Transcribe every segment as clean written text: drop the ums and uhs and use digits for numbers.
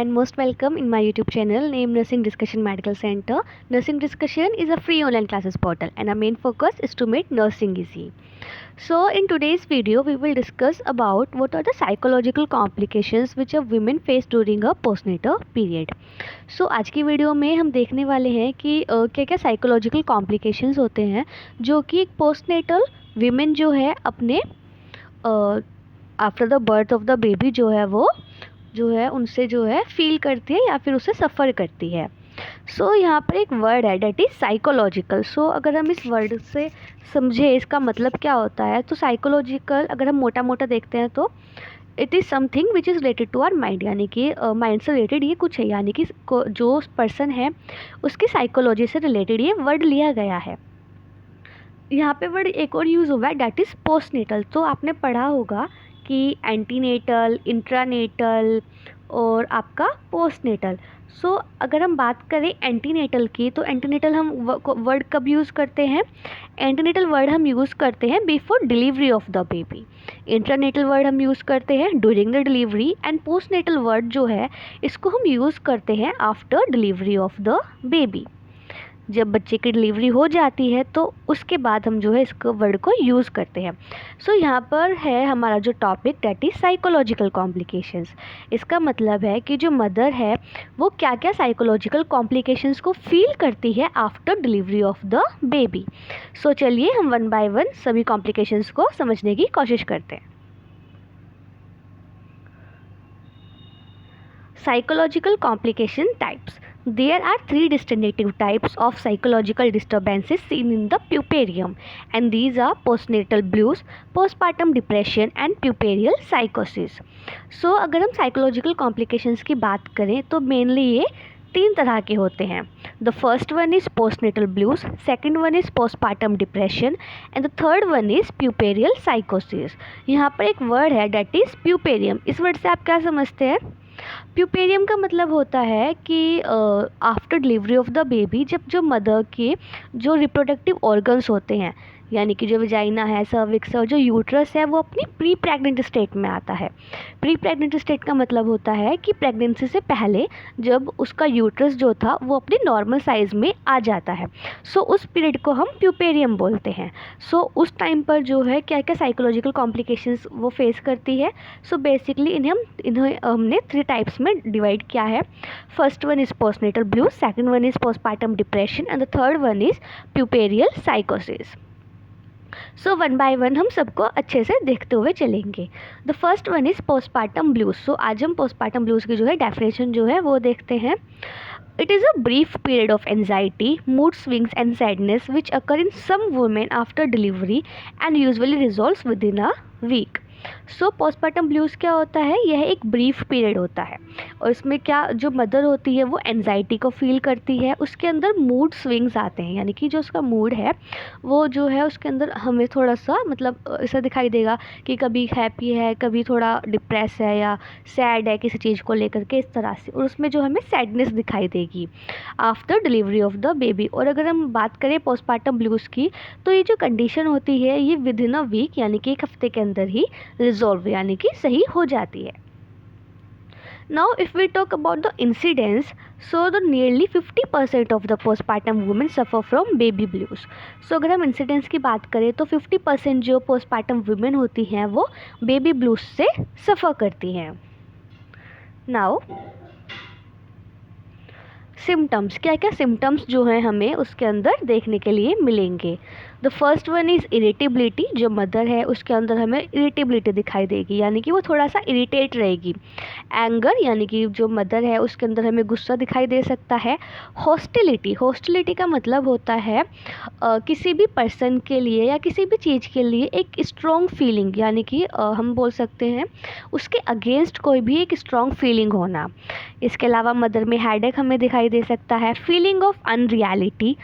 and most welcome in my YouTube channel named Nursing Discussion Medical Center. Nursing Discussion is a free online classes portal and our main focus is to make nursing easy. So in today's video we will discuss about what are the psychological complications which a women face during a postnatal period. So आज की video में हम देखने वाले हैं कि क्या क्या साइकोलॉजिकल कॉम्प्लिकेशंस होते हैं जो कि एक पोस्टनेटल वीमेन जो है अपने after the birth of the baby जो है उनसे जो है फील करती है या फिर उससे सफ़र करती है. सो यहाँ पर एक वर्ड है डेट इज़ साइकोलॉजिकल. सो अगर हम इस वर्ड से समझे इसका मतलब क्या होता है तो साइकोलॉजिकल अगर हम मोटा मोटा देखते हैं तो it is something which is related to our mind, यानी कि माइंड से रिलेटेड ये कुछ है, यानी कि जो पर्सन है उसकी साइकोलॉजी से रिलेटेड ये वर्ड लिया गया है. यहाँ पे वर्ड एक और यूज़ हुआ है डेट इज़ पोस्टनेटल. तो आपने पढ़ा होगा कि एंटीनेटल, इंट्रानेटल और आपका पोस्टनेटल. सो अगर हम बात करें एंटीनेटल की तो एंटीनेटल हम वर्ड कब यूज़ करते हैं? एंटीनेटल वर्ड हम यूज़ करते हैं before delivery of the baby. Intranatal word हम यूज़ करते हैं during the delivery and postnatal word जो है इसको हम यूज़ करते हैं after delivery of the baby. जब बच्चे की डिलीवरी हो जाती है तो उसके बाद हम जो है इसको वर्ड को यूज़ करते हैं. सो यहाँ पर है हमारा जो topic that is psychological complications. इसका मतलब है कि जो मदर है वो क्या क्या साइकोलॉजिकल कॉम्प्लिकेशंस को फील करती है after delivery of the baby. So चलिए हम वन बाय वन सभी कॉम्प्लिकेशंस को समझने की कोशिश करते हैं. Psychological complication types. There are three distinctive types of psychological disturbances seen in the puerperium, and these are postnatal blues, postpartum depression and puerperal psychosis. So अगर हम psychological complications की बात करें तो mainly ये तीन तरह के होते हैं. The first one is postnatal blues, second one is postpartum depression and the third one is puerperal psychosis. यहाँ पर एक word है that is puerperium. इस word से आप क्या समझते हैं? प्यूपेरियम का मतलब होता है कि after delivery of the baby जब जो मदर के जो रिप्रोडक्टिव ऑर्गन्स होते हैं, यानी कि जो वजाइना है, सर्विक्स और जो यूट्रस है वो अपनी प्री प्रेग्नेंट स्टेट में आता है. प्री प्रेग्नेंट स्टेट का मतलब होता है कि प्रेगनेंसी से पहले जब उसका यूट्रस जो था वो अपनी नॉर्मल साइज़ में आ जाता है. सो उस पीरियड को हम प्यूपेरियम बोलते हैं. सो उस टाइम पर जो है क्या क्या साइकोलॉजिकल कॉम्प्लिकेशंस वो फेस करती है. सो बेसिकली इन्हें हमने थ्री टाइप्स में डिवाइड किया है. First one is postnatal blues, second one is postpartum depression and the third one is puerperal साइकोसिस. सो वन बाय वन हम सबको अच्छे से देखते हुए चलेंगे. The first one is postpartum blues. So आज हम पोस्टपार्टम ब्लूज की जो है डेफिनेशन जो है वो देखते हैं. It is a brief period of anxiety, mood swings and sadness which occur in some women after delivery and usually resolves within a week. So postpartum blues क्या होता है? यह एक ब्रीफ पीरियड होता है और इसमें क्या जो मदर होती है वो एनजाइटी को फील करती है. उसके अंदर मूड स्विंग्स आते हैं, यानी कि जो उसका मूड है वो जो है उसके अंदर हमें थोड़ा सा मतलब ऐसा दिखाई देगा कि कभी हैप्पी है, कभी थोड़ा डिप्रेस है या सैड है किसी चीज़ को लेकर के, इस तरह से. और उसमें जो हमें सैडनेस दिखाई देगी after delivery of the baby. और अगर हम बात करें पोस्टपार्टम ब्लूज़ की तो ये जो कंडीशन होती है ये विद इन अ वीक, यानी कि एक हफ्ते के अंदर ही रिजॉल्व यानी कि सही हो जाती है. Now if we talk about the incidence, so the nearly 50% of the postpartum women suffer from baby blues. So अगर हम इंसिडेंस की बात करें तो 50% जो पोस्टपार्टम वुमेन होती हैं वो बेबी ब्लूज से सफ़र करती हैं. नाउ सिम्टम्स, क्या क्या सिम्टम्स जो हैं हमें उसके अंदर देखने के लिए मिलेंगे. The first one is irritability. जो मदर है उसके अंदर हमें इरिटेबिलिटी दिखाई देगी, यानी कि वो थोड़ा सा इरिटेट रहेगी. एंगर, यानी कि जो मदर है उसके अंदर हमें गुस्सा दिखाई दे सकता है. हॉस्टिलिटी, हॉस्टिलिटी का मतलब होता है किसी भी पर्सन के लिए या किसी भी चीज़ के लिए एक स्ट्रॉन्ग फीलिंग, यानी कि हम बोल सकते हैं उसके अगेंस्ट कोई भी एक स्ट्रॉन्ग फीलिंग होना. इसके अलावा मदर में हेडेक हमें दिखाई दे सकता है. Feeling of unreality.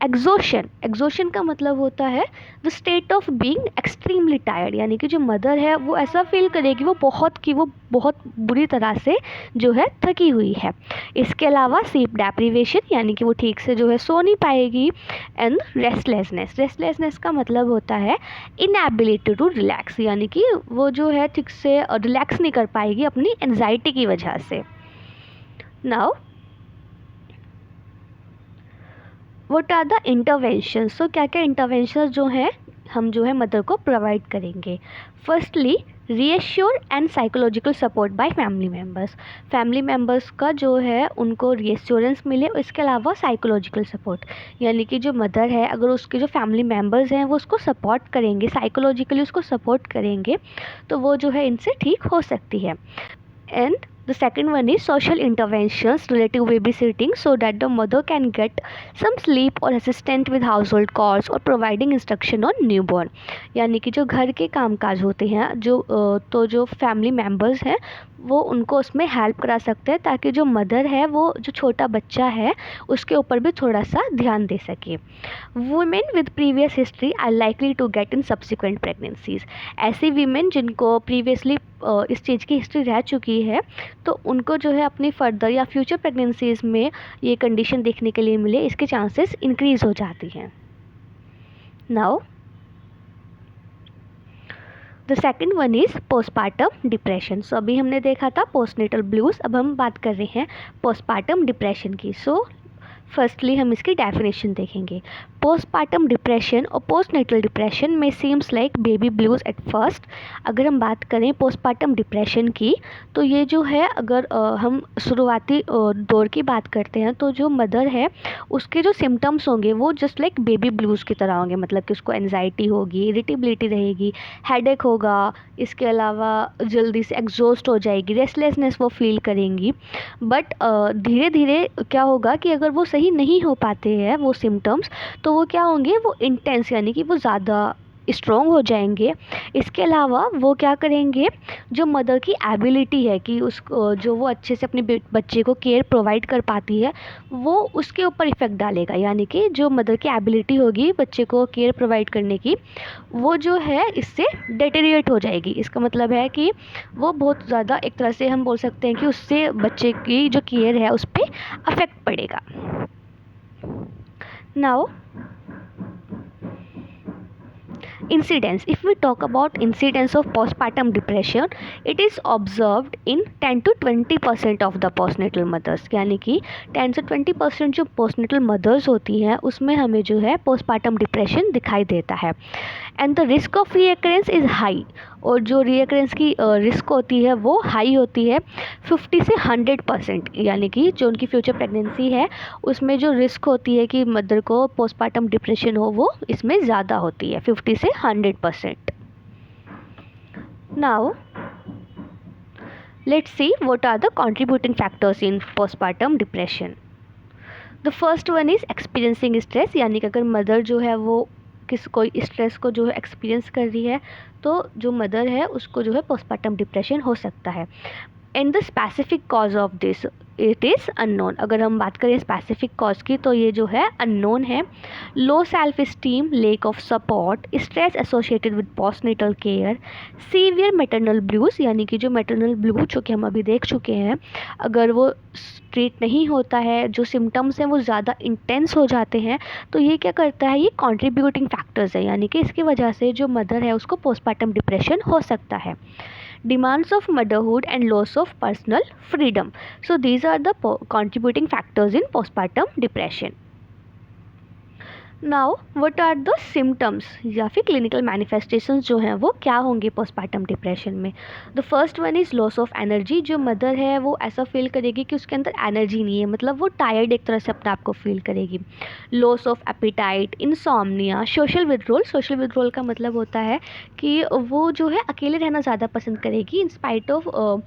Exhaustion, exhaustion का मतलब होता है the state of being extremely tired, यानी कि जो मदर है वो ऐसा फील करेगी वो बहुत बुरी तरह से जो है थकी हुई है. इसके अलावा स्लीप डेप्रिवेशन, यानी कि वो ठीक से जो है सो नहीं पाएगी. एंड रेस्टलेसनेस, रेस्टलेसनेस का मतलब होता है इनएबिलिटी टू रिलैक्स, यानी कि वो जो है ठीक से रिलैक्स नहीं कर पाएगी अपनी एंजाइटी की वजह से. Now what are the intervention, so क्या क्या इंटरवेंशन जो हैं हम जो है मदर को प्रोवाइड करेंगे। Firstly reassure and psychological support bye family members का जो है उनको रीएश्योरेंस मिले, और इसके अलावा साइकोलॉजिकल सपोर्ट, यानी कि जो मदर है अगर उसके जो फैमिली मेम्बर्स हैं वो उसको सपोर्ट करेंगे, साइकोलॉजिकली उसको सपोर्ट करेंगे, तो वो जो है इनसे ठीक हो सकती है। And the second one is social interventions relative babysitting, so that the mother can get some sleep or assistant with household chores or providing instruction on newborn, यानी कि जो घर के कामकाज होते हैं जो फैमिली मेम्बर्स हैं वो उनको उसमें हेल्प करा सकते हैं, ताकि जो मदर है वो जो छोटा बच्चा है उसके ऊपर भी थोड़ा सा ध्यान दे सके। Women with previous history are likely to get in subsequent pregnancies, ऐसी वीमेन जिनको प्रीवियसली इस चीज़ की हिस्ट्री रह चुकी है तो उनको जो है अपनी फर्दर या फ्यूचर प्रेगनेंसीज में ये कंडीशन देखने के लिए मिले, इसके चांसेस इंक्रीज हो जाती हैं। Now the second one is postpartum depression. So अभी हमने देखा था पोस्टनेटल ब्लूज, अब हम बात कर रहे हैं पोस्टपार्टम डिप्रेशन की। सो फर्स्टली हम इसकी डेफिनेशन देखेंगे। पोस्टपार्टम डिप्रेशन और पोस्टनेटल डिप्रेशन में seems like baby blues at first. अगर हम बात करें पोस्टपार्टम डिप्रेशन की तो ये जो है अगर हम शुरुआती दौर की बात करते हैं तो जो मदर है उसके जो सिम्टम्स होंगे वो जस्ट लाइक बेबी ब्लूज़ की तरह होंगे, मतलब कि उसको एनजाइटी होगी, इरिटेबिलिटी रहेगी, हेडेक होगा, इसके अलावा जल्दी से एग्जॉस्ट हो जाएगी, रेस्टलेसनेस वो फील करेंगी। बट धीरे धीरे क्या होगा कि अगर वो सही नहीं हो पाते हैं वो सिम्टम्स, तो वो क्या होंगे, वो इंटेंस यानी कि वो ज़्यादा स्ट्रॉन्ग हो जाएंगे। इसके अलावा वो क्या करेंगे, जो मदर की एबिलिटी है कि उसको जो वो अच्छे से अपने बच्चे को केयर प्रोवाइड कर पाती है वो उसके ऊपर इफ़ेक्ट डालेगा, यानी कि जो मदर की एबिलिटी होगी बच्चे को केयर प्रोवाइड करने की वो जो है इससे डेटेरिएट हो जाएगी। इसका मतलब है कि वो बहुत ज़्यादा एक तरह से हम बोल सकते हैं कि उससे बच्चे की जो केयर है उस पर अफेक्ट पड़ेगा। Now incidence, if we talk about incidence of postpartum depression, it is observed in 10 to 20% of the postnatal mothers, यानी कि 10 से 20% जो postnatal mothers होती हैं उसमें हमें जो है postpartum depression दिखाई देता है। And the risk of recurrence is high, और जो रीअकरेंस की रिस्क होती है वो हाई होती है 50 से 100%, यानी कि जो उनकी फ्यूचर प्रेगनेंसी है उसमें जो रिस्क होती है कि मदर को पोस्टपार्टम डिप्रेशन हो वो इसमें ज़्यादा होती है 50 से 100%। Now let's see what are the contributing factors in postpartum depression. The first one is experiencing stress, यानी कि अगर मदर जो है वो कोई स्ट्रेस को जो है एक्सपीरियंस कर रही है तो जो मदर है उसको जो है पोस्टपार्टम डिप्रेशन हो सकता है। And the specific cause of this it is unknown, अगर हम बात करें स्पेसिफिक कॉज की तो ये जो है अननोन है। Low self esteem, lake of support, stress associated with postnatal care, severe maternal blues, यानी कि जो मैटरनल ब्लूज जो कि हम अभी देख चुके हैं अगर वो ट्रीट नहीं होता है, जो सिम्टम्स हैं वो ज़्यादा इंटेंस हो जाते हैं, तो ये क्या करता है, ये कंट्रीब्यूटिंग फैक्टर्स है, यानी कि इसकी वजह से जो मदर है उसको पोस्टपार्टम डिप्रेशन हो सकता है। Demands of motherhood and loss of personal freedom, so these are the contributing factors in postpartum depression. Now what are the symptoms या फिर क्लिनिकल मैनिफेस्टेशंस जो हैं वो क्या होंगे पोस्टपार्टम डिप्रेशन में। The first one is loss of energy, जो mother है वो ऐसा फील करेगी कि उसके अंदर एनर्जी नहीं है, मतलब वो टायर्ड एक तरह से अपने आप को फील करेगी। Loss of appetite, insomnia, social withdrawal का मतलब होता है कि वो जो है अकेले रहना ज़्यादा पसंद करेगी in spite of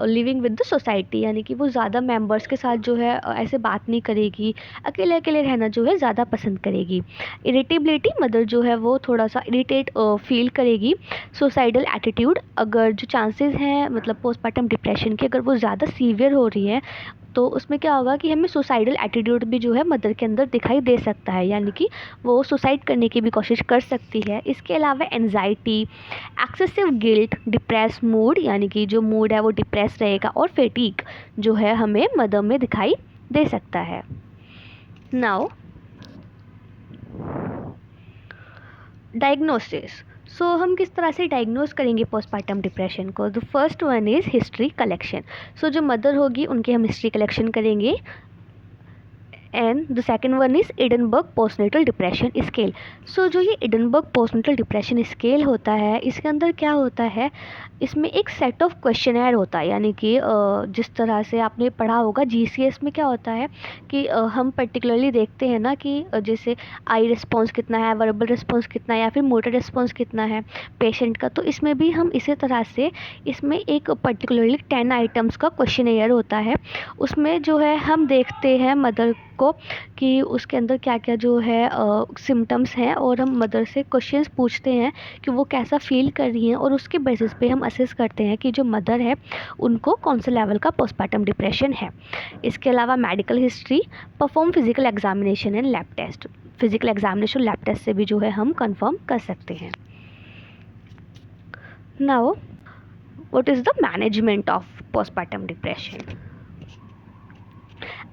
living with the society, यानी कि वो ज़्यादा मेंबर्स के साथ जो है ऐसे बात नहीं करेगी, अकेले अकेले रहना जो है ज़्यादा पसंद करेगी। इरिटेबिलिटी, मदर जो है वो थोड़ा सा इरिटेट फील करेगी। सुसाइडल एटीट्यूड, अगर जो चांसेस हैं मतलब पोस्टपार्टम डिप्रेशन के अगर वो ज़्यादा सीवियर हो रही है तो उसमें क्या होगा कि हमें सुसाइडल एटीट्यूड भी जो है मदर के अंदर दिखाई दे सकता है, यानी कि वो सुसाइड करने की भी कोशिश कर सकती है। इसके अलावा anxiety, excessive guilt, depress mood, यानी कि जो मूड है वो डिप्रेस रहेगा, और फेटीग जो है हमें मदर में दिखाई दे सकता है। नाउ डायग्नोसिस, सो हम किस तरह से डायग्नोज करेंगे पोस्टपार्टम डिप्रेशन को? The first one is history collection. So जो मदर होगी उनकी हम हिस्ट्री कलेक्शन करेंगे। And the second one is Edinburgh postnatal depression scale. So जो ये एडनबर्ग पोस्टनेटल डिप्रेशन स्केल होता है, इसके अंदर क्या होता है, इसमें एक सेट ऑफ क्वेश्चनर होता है, यानी कि जिस तरह से आपने पढ़ा होगा जीसीएस में क्या होता है कि हम पर्टिकुलरली देखते हैं ना कि जैसे आई रिस्पॉन्स कितना है, वर्बल रिस्पॉन्स कितना है, या फिर मोटर रिस्पॉन्स कितना है पेशेंट का। तो इसमें भी हम इसी तरह से इसमें एक पर्टिकुलरली 10 आइटम्स का क्वेश्चनर होता है। उसमें जो है हम देखते हैं मदर को कि उसके अंदर क्या क्या जो है सिम्टम्स हैं, और हम मदर से क्वेश्चंस पूछते हैं कि वो कैसा फील कर रही हैं, और उसके बेसिस पे हम असेस करते हैं कि जो मदर है उनको कौन से लेवल का पोस्टपार्टम डिप्रेशन है। इसके अलावा medical history, perform physical examination and lab test. Physical examination lab test से भी जो है हम कंफर्म कर सकते हैं। Now what is the management of postpartum depression?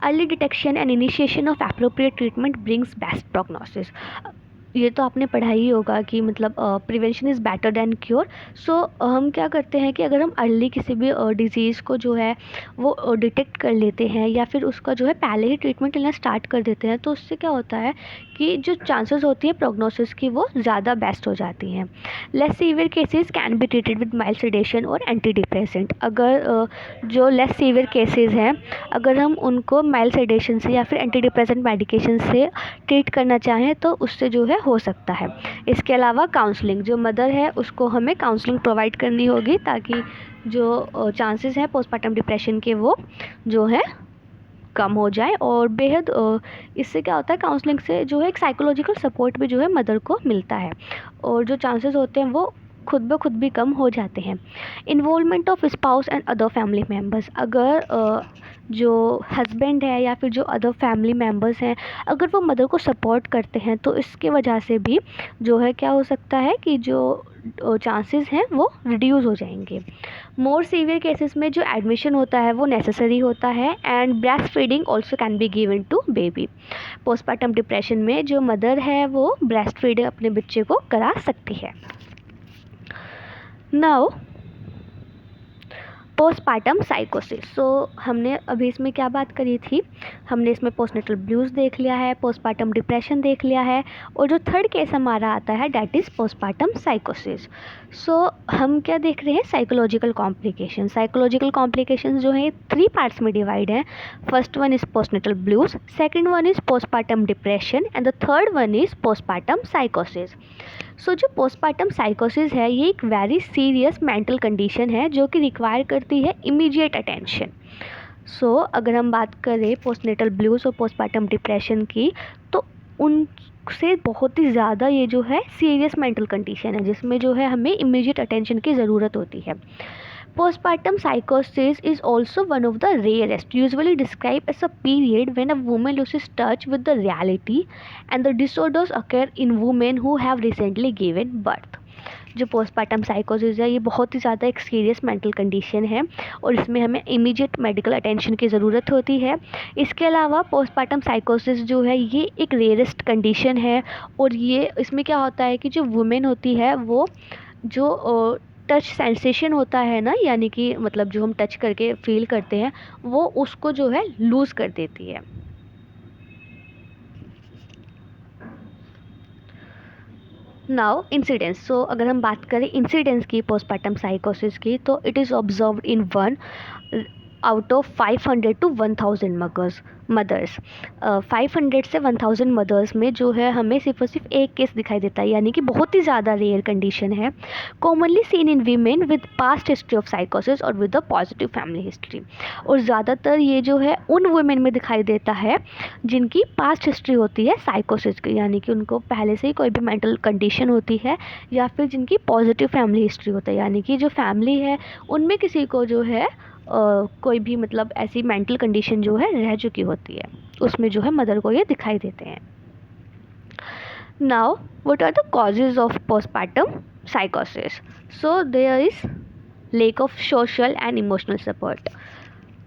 Early detection and initiation of appropriate treatment brings best prognosis. ये तो आपने पढ़ा ही होगा कि मतलब prevention is better than cure. So हम क्या करते हैं कि अगर हम अर्ली किसी भी डिज़ीज़ को जो है वो डिटेक्ट कर लेते हैं, या फिर उसका जो है पहले ही ट्रीटमेंट लेना स्टार्ट कर देते हैं, तो उससे क्या होता है कि जो चांसेस होती है प्रोग्नोसिस की वो ज़्यादा बेस्ट हो जाती हैं। Less severe cases can be treated with mild sedation और एंटी डिप्रेसेंट। अगर जो लेस सीवियर केसेस हैं, अगर हम उनको माइल्ड सेडेशन से या फिर एंटी डिप्रेसेंट मेडिकेशन से ट्रीट करना चाहें तो उससे जो है हो सकता है। इसके अलावा काउंसलिंग, जो मदर है उसको हमें काउंसलिंग प्रोवाइड करनी होगी ताकि जो चांसेस हैं पोस्टपार्टम डिप्रेशन के वो जो है कम हो जाए। और बेहद इससे क्या होता है, काउंसलिंग से जो है एक साइकोलॉजिकल सपोर्ट भी जो है मदर को मिलता है, और जो चांसेस होते हैं वो खुद ब खुद भी कम हो जाते हैं। Involvement of spouse and other family members, अगर जो हस्बैंड है या फिर जो अदर फैमिली मेम्बर्स हैं अगर वो मदर को सपोर्ट करते हैं तो इसके वजह से भी जो है क्या हो सकता है कि जो चांसेस हैं वो रिड्यूस हो जाएंगे। मोर सीवियर केसेस में जो एडमिशन होता है वो नेसेसरी होता है। And breast feeding also can be given to baby. Postpartum depression में जो मदर है वो ब्रेस्ट फीडिंग अपने बच्चे को करा सकती है। नाउ पोस्टपार्टम साइकोसिस। सो हमने अभी इसमें क्या बात करी थी, हमने इसमें पोस्टनेटल ब्लूज़ देख लिया है, पोस्टपार्टम डिप्रेशन देख लिया है, और जो थर्ड केस हमारा आता है डैट इज़ पोस्टपार्टम साइकोसिस। सो हम क्या देख रहे हैं, साइकोलॉजिकल कॉम्प्लिकेशन। साइकोलॉजिकल कॉम्प्लिकेशंस जो है 3 पार्ट्स में डिवाइड हैं। First one is postnatal blues, second one is postpartum depression, and the third one is postpartum साइकोसिस। सो जो पोस्टपार्टम साइकोसिस है ये एक वेरी सीरियस मेंटल कंडीशन है जो कि रिक्वायर करती है इमीडिएट अटेंशन। सो अगर हम बात करें पोस्टनेटल ब्लूज़ और पोस्टपार्टम डिप्रेशन की, तो उनसे बहुत ही ज़्यादा ये जो है सीरियस मेंटल कंडीशन है जिसमें जो है हमें इमीडिएट अटेंशन की ज़रूरत होती है। Postpartum psychosis is also one of the rarest, usually described as a period when a woman loses touch with the reality, and the disorders occur in women who have recently given birth. जो postpartum साइकोसिस है ये बहुत ही ज़्यादा एक serious mental condition है और इसमें हमें इमीडिएट मेडिकल अटेंशन की ज़रूरत होती है। इसके अलावा पोस्टपार्टम साइकोसिस जो है ये एक रेयरेस्ट कंडीशन है, और ये इसमें क्या होता है कि जो वुमेन होती है वो जो टच सेंसेशन होता है ना, यानी कि मतलब जो हम टच करके फील करते हैं वो उसको जो है लूज़ कर देती है। Now incidence. सो अगर हम बात करें इंसिडेंस की पोस्टपार्टम साइकोसिस की, तो it is observed in 1 out of 500 to 1000 mothers. 500 से 1000 मदर्स में जो है हमें सिर्फ और सिर्फ एक केस दिखाई देता है, यानी कि बहुत ही ज़्यादा रेयर कंडीशन है। Commonly seen in women with past history of साइकोसिस और with a positive family history. और ज़्यादातर ये जो है उन वुमेन में दिखाई देता है जिनकी पास्ट हिस्ट्री होती है साइकोसिस की, यानी कि उनको पहले से ही कोई भी मेंटल कंडीशन होती है, या फिर जिनकी पॉजिटिव फैमिली हिस्ट्री होता है, यानी कि जो फैमिली है उनमें किसी को जो है कोई भी मतलब ऐसी मेंटल कंडीशन जो है रह चुकी होती है, उसमें जो है मदर को ये दिखाई देते हैं। Now what are the causes of postpartum साइकोसिस? So there is lack of social and emotional support.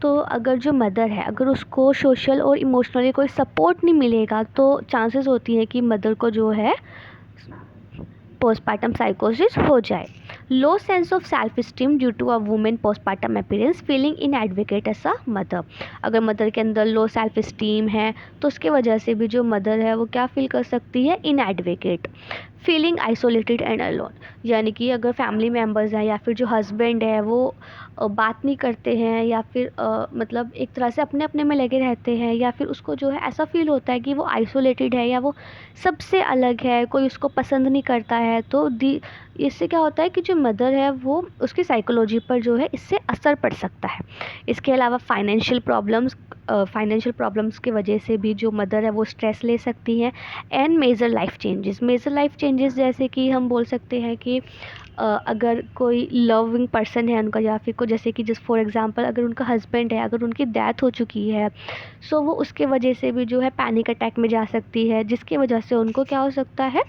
तो अगर जो मदर है अगर उसको सोशल और इमोशनली कोई सपोर्ट नहीं मिलेगा तो चांसेस होती है कि मदर को जो है पोस्टपार्टम साइकोसिस हो जाए। Low sense of self esteem due to a women postpartum appearance feeling inadequate as a mother. अगर मदर के अंदर लो सेल्फ स्टीम है तो उसके वजह से भी जो मदर है वो क्या फील कर सकती है, इनएडवोकेट। फीलिंग आइसोलेटेड एंड अलोन, यानी कि अगर फैमिली मेम्बर्स हैं या फिर जो हस्बैंड है वो बात नहीं करते हैं या फिर मतलब एक तरह से अपने अपने में लगे रहते हैं, या फिर उसको जो है ऐसा फील होता है कि वो आइसोलेटेड है या वो सबसे अलग है, कोई उसको पसंद नहीं करता है, तो इससे क्या होता है कि जो मदर है वो उसकी साइकोलॉजी पर जो है इससे असर पड़ सकता है। इसके अलावा फाइनेंशियल प्रॉब्लम्स की वजह से भी जो मदर है वो स्ट्रेस ले सकती हैं। एंड मेजर लाइफ चेंजेस जैसे कि हम बोल सकते हैं कि अगर कोई लविंग पर्सन है उनका, या फिर को जैसे कि जस्ट फॉर एग्जांपल अगर उनका हस्बैंड है, अगर उनकी डेथ हो चुकी है, सो वो उसके वजह से भी जो है पैनिक अटैक में जा सकती है, जिसकी वजह से उनको क्या हो सकता है,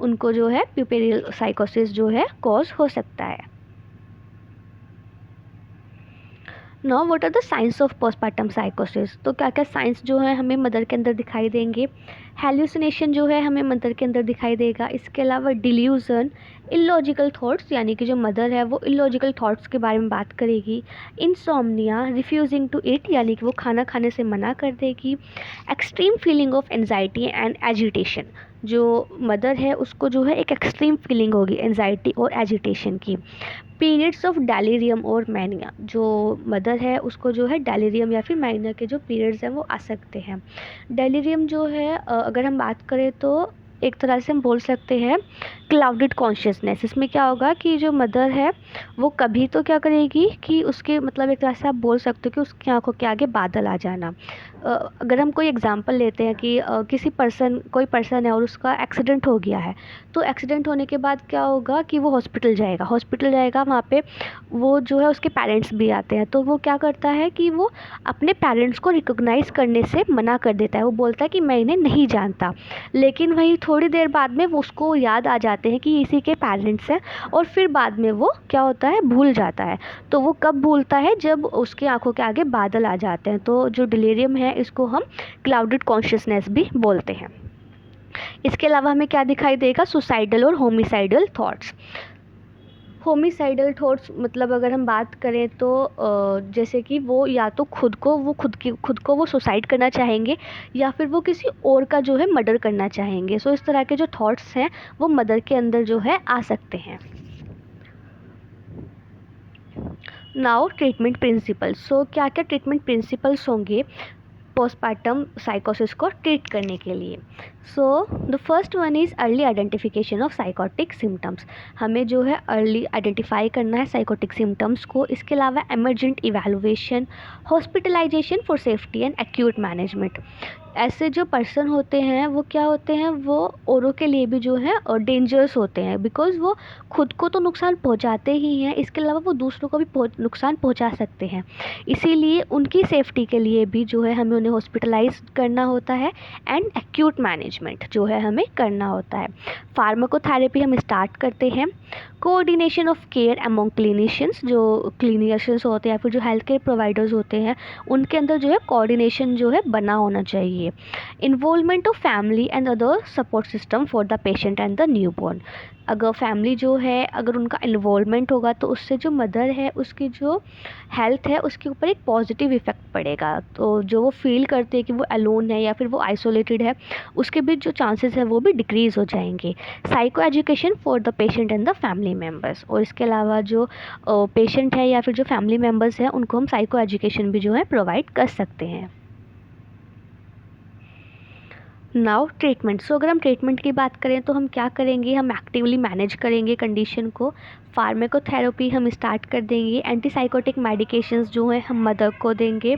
उनको जो है प्यूपेरियल साइकोसिस जो है कॉज हो सकता है। Now what are the signs of postpartum साइकोसिस। तो क्या क्या साइंस जो है हमें मदर के अंदर दिखाई देंगे। हेल्यूसिनेशन जो है हमें मदर के अंदर दिखाई देगा। इसके अलावा डिल्यूजन, इलॉजिकल थॉट्स, यानी कि जो मदर है वो इलॉजिकल थॉट्स के बारे में बात करेगी। इंसोम्निया, रिफ्यूजिंग टू ईट, यानी कि वो खाना खाने से मना कर देगी। Extreme feeling of anxiety and agitation, जो मदर है उसको जो है एक एक्सट्रीम फीलिंग होगी एंजाइटी और एजिटेशन की। पीरियड्स ऑफ डेलीरियम और मैनिया, जो मदर है उसको जो है डेलीरियम या फिर मैनिया के जो पीरियड्स हैं वो आ सकते हैं। डेलीरियम जो है अगर हम बात करें तो एक तरह से हम बोल सकते हैं क्लाउडेड कॉन्शियसनेस। इसमें क्या होगा कि जो मदर है वो कभी तो क्या करेगी कि उसके मतलब एक तरह से आप बोल सकते हो कि उसकी आंखों के आगे बादल आ जाना। अगर हम कोई एग्जांपल लेते हैं कि कोई पर्सन है और उसका एक्सीडेंट हो गया है, तो एक्सीडेंट होने के बाद क्या होगा कि वो हॉस्पिटल जाएगा, वहाँ पे वो जो है उसके पेरेंट्स भी आते हैं, तो वो क्या करता है कि वो अपने पेरेंट्स को रिकॉग्नाइज़ करने से मना कर देता है। वो बोलता है कि मैं इन्हें नहीं जानता, लेकिन वही थोड़ी देर बाद में वो उसको याद आ जाते हैं कि इसी के पेरेंट्स हैं, और फिर बाद में वो क्या होता है, भूल जाता है। तो वो कब भूलता है, जब उसकी आंखों के आगे बादल आ जाते हैं। तो जो डिलीरियम है इसको हम क्लाउडेड कॉन्शियसनेस भी बोलते हैं। इसके अलावा हमें क्या दिखाई देगा, सुसाइडल और होमिसाइडल थॉट्स। होमिसाइडल थॉट्स मतलब अगर हम बात करें तो जैसे कि वो या तो खुद को वो सुसाइड करना चाहेंगे, या फिर वो किसी और का जो है मर्डर करना चाहेंगे। सो इस तरह के जो थॉट्स हैं वो मदर के अंदर जो है आ सकते हैं। Now treatment principles. सो क्या क्या ट्रीटमेंट प्रिंसिपल्स होंगे पोस्टपार्टम साइकोसिस को ट्रीट करने के लिए। So the first one is early identification of psychotic symptoms. हमें जो है अर्ली आइडेंटिफाई करना है साइकोटिक सिम्टम्स को। इसके अलावा emergent evaluation, hospitalisation for safety and acute management. ऐसे जो पर्सन होते हैं वो क्या होते हैं, वो औरों के लिए भी जो है डेंजरस होते हैं, बिकॉज़ वो खुद को तो नुकसान पहुंचाते ही हैं, इसके अलावा वो दूसरों को भी नुकसान पहुंचा सकते हैं। इसीलिए उनकी सेफ्टी के लिए भी जो है हमें उन्हें हॉस्पिटलाइज करना होता है, एंड एक्यूट मैनेजमेंट जो है हमें करना होता है। फार्माकोथेरेपी हम स्टार्ट करते हैं। Coordination of care among clinicians, जो क्लिनिशियंस होते हैं या फिर जो हेल्थ केयर प्रोवाइडर्स होते हैं उनके अंदर जो है कोऑर्डिनेशन जो है बना होना चाहिए। Involvement of family and other support system for the patient and the newborn. अगर फैमिली जो है अगर उनका इन्वॉल्वमेंट होगा तो उससे जो मदर है उसकी जो हेल्थ है उसके ऊपर एक पॉजिटिव इफ़ेक्ट पड़ेगा। तो जो वो फील करते हैं कि वो अलोन है या फिर वो आइसोलेटेड है, उसके बीच जो चांसेस है वो भी डिक्रीज़ हो जाएंगे। Psycho education for the patient and the family members. और इसके अलावा जो पेशेंट है या फिर जो फैमिली मेम्बर्स हैं उनको हम साइको एजुकेशन भी जो है प्रोवाइड कर सकते हैं। Now treatment. सो अगर हम ट्रीटमेंट की बात करें तो हम क्या करेंगे, हम एक्टिवली मैनेज करेंगे कंडीशन को। फार्माकोथेरेपी हम स्टार्ट कर देंगे। एंटीसाइकोटिक मेडिकेशंस जो हैं हम मदर को देंगे।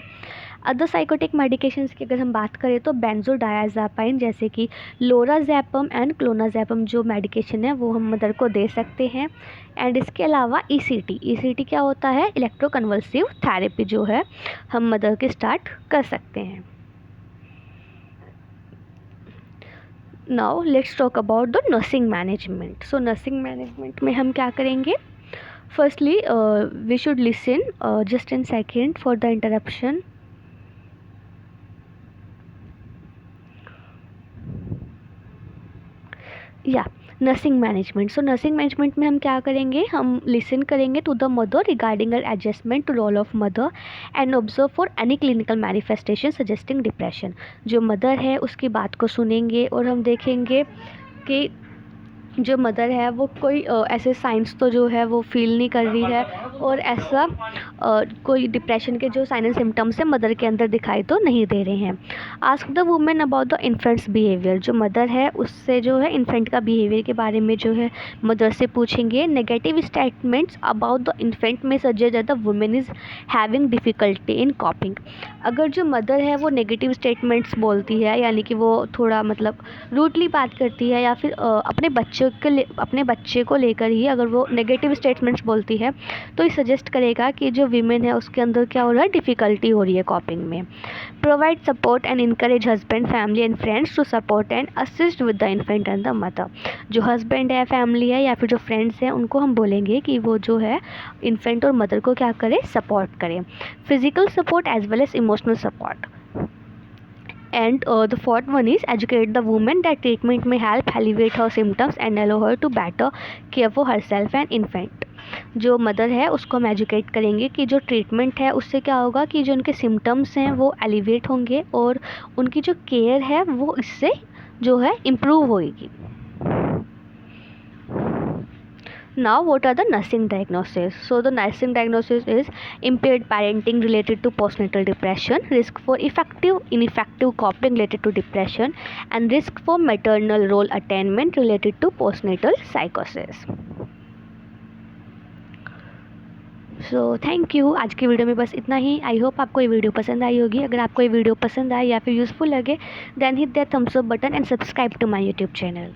अदर साइकोटिक मेडिकेशंस की अगर हम बात करें तो बेंजोडायाज़ेपाइन जैसे कि लोराज़ेपम एंड क्लोनाज़ेपम जो मेडिकेशन है वो हम मदर को दे सकते हैं। एंड इसके अलावा ईसीटी क्या होता है, इलेक्ट्रोकन्वल्सिव थेरेपी जो है हम मदर के स्टार्ट कर सकते हैं। Now let's talk about the nursing management. So nursing management में हम क्या करेंगे, firstly we should listen just in second for the interruption. या नर्सिंग मैनेजमेंट। सो नर्सिंग मैनेजमेंट में हम क्या करेंगे, हम लिसन करेंगे to the mother regarding her adjustment to role of mother and observe for any clinical manifestation suggesting depression. जो mother है उसकी बात को सुनेंगे और हम देखेंगे कि जो मदर है वो कोई ऐसे साइंस तो जो है वो फील नहीं कर रही है और ऐसा कोई डिप्रेशन के जो साइन एंड सिम्टम्स है मदर के अंदर दिखाई तो नहीं दे रहे हैं। Ask the women about the infants behaviour. जो मदर है उससे जो है इन्फेंट का बिहेवियर के बारे में जो है मदर से पूछेंगे। Negative statements about the infant में suggest that the women is having difficulty in coping. अगर जो मदर है वो नेगेटिव स्टेटमेंट्स बोलती है, यानी कि वो थोड़ा मतलब रूडली बात करती है या फिर अपने बच्चे को लेकर ही अगर वो नेगेटिव स्टेटमेंट्स बोलती है, तो ये सजेस्ट करेगा कि जो वीमेन है उसके अंदर क्या हो रहा है, डिफ़िकल्टी हो रही है कॉपिंग में। Provide support and encourage husband family and friends to support and assist with the infant and the mother. जो हस्बैंड है, फैमिली है या फिर जो फ्रेंड्स हैं, उनको हम बोलेंगे कि वो जो है इन्फेंट और मदर को क्या करें, सपोर्ट करें। Physical support as well as emotional support. And the fourth one is educate the woman that treatment may help alleviate her symptoms and allow her to better care for herself and infant। जो mother है उसको हम educate करेंगे कि जो treatment है उससे क्या होगा कि जो उनके सिम्टम्स हैं वो एलिवेट होंगे और उनकी जो केयर है वो इससे जो है इम्प्रूव होएगी। Now, what are the nursing diagnoses? So, the nursing diagnosis is impaired parenting related to postnatal depression, risk for ineffective coping related to depression, and risk for maternal role attainment related to postnatal psychosis. So thank you. आज की video में बस इतना ही। I hope आपको ये video पसंद आई होगी। अगर आपको ये वीडियो पसंद आए या फिर यूज़फुल लगे, then hit that thumbs up button and subscribe to my YouTube channel.